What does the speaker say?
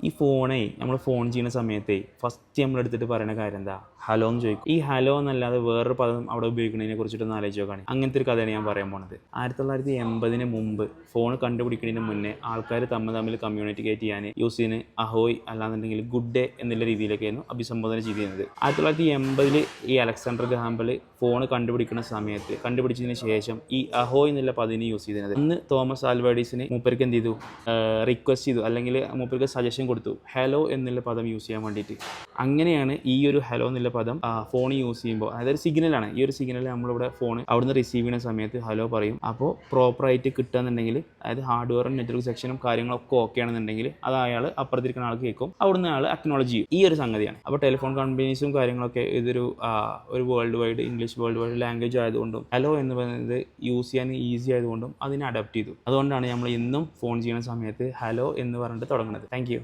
ഈ ഫോണേ നമ്മൾ ഫോൺ ചെയ്യുന്ന സമയത്തേ ഫസ്റ്റ് നമ്മൾ എടുത്തിട്ട് പറയുന്ന കാര്യം എന്താ? ഹലോ എന്ന് ചോദിക്കും. ഈ ഹലോ എന്നല്ലാതെ വേറൊരു പദം അവിടെ ഉപയോഗിക്കുന്നതിനെ കുറിച്ചിട്ടൊന്ന് ആലോചിച്ച് നോക്കുകയാണ്. അങ്ങനത്തെ ഒരു കഥയാണ് ഞാൻ പറയാൻ പോണത്. 1980 മുമ്പ് ഫോൺ കണ്ടുപിടിക്കുന്നതിന് മുന്നേ ആൾക്കാർ തമ്മിൽ കമ്മ്യൂണിക്കേറ്റ് ചെയ്യാൻ യൂസ് ചെയ്യുന്ന അഹോയ് അല്ലാന്നുണ്ടെങ്കിൽ ഗുഡ് ഡേ എന്നുള്ള രീതിയിലൊക്കെയായിരുന്നു അഭിസംബോധന ചെയ്തിരുന്നത്. 1980 ഈ അലക്സാണ്ടർ ഗ്രഹാംബെൽ ഫോൺ കണ്ടുപിടിച്ചതിന് ശേഷം ഈ അഹോയ് എന്നുള്ള പദവിനെ യൂസ് ചെയ്തിരുന്നത്. അന്ന് തോമസ് ആൽവ എഡിസന് മൂപ്പർക്ക് എന്ത് ചെയ്തു, റിക്വസ്റ്റ് ചെയ്തു, അല്ലെങ്കിൽ മൂപ്പർക്ക് സജഷൻ കൊടുത്തു ഹലോ എന്നുള്ള പദം യൂസ് ചെയ്യാൻ വേണ്ടിയിട്ട്. അങ്ങനെയാണ് ഈ ഒരു ഹലോ എന്നുള്ള പദം ഫോൺ യൂസ് ചെയ്യുമ്പോൾ, അതായത് സിഗ്നലാണ്. ഈ ഒരു സിഗ്നൽ നമ്മളിവിടെ ഫോൺ അവിടുന്ന് റിസീവ് ചെയ്യുന്ന സമയത്ത് ഹലോ പറയും. അപ്പോൾ പ്രോപ്പറായിട്ട് കിട്ടുകയെന്നുണ്ടെങ്കിൽ, അതായത് ഹാർഡ്വെയറും നെറ്റ്വർക്ക് സെക്ഷനും കാര്യങ്ങളൊക്കെ ഓക്കെ ആണെന്നുണ്ടെങ്കിൽ അത് അയാൾ അപ്പുറത്തിരിക്കുന്ന ആൾക്ക് കേൾക്കും, അവിടുന്ന് ആൾ അക്നോളജ് ചെയ്യും. ഈ ഒരു സംഗതിയാണ്. അപ്പോൾ ടെലിഫോൺ കമ്പനീസും കാര്യങ്ങളൊക്കെ ഇതൊരു world wide English world wide language ആയതുകൊണ്ടും ഹലോ എന്ന് പറയുന്നത് യൂസ് ചെയ്യാൻ ഈസി ആയതുകൊണ്ടും അതിനെ അഡാപ്റ്റ് ചെയ്തു. അതുകൊണ്ടാണ് നമ്മൾ ഇന്നും ഫോൺ ചെയ്യുന്ന സമയത്ത് ഹലോ എന്ന് പറഞ്ഞിട്ട് തുടങ്ങുന്നത്. Thank you.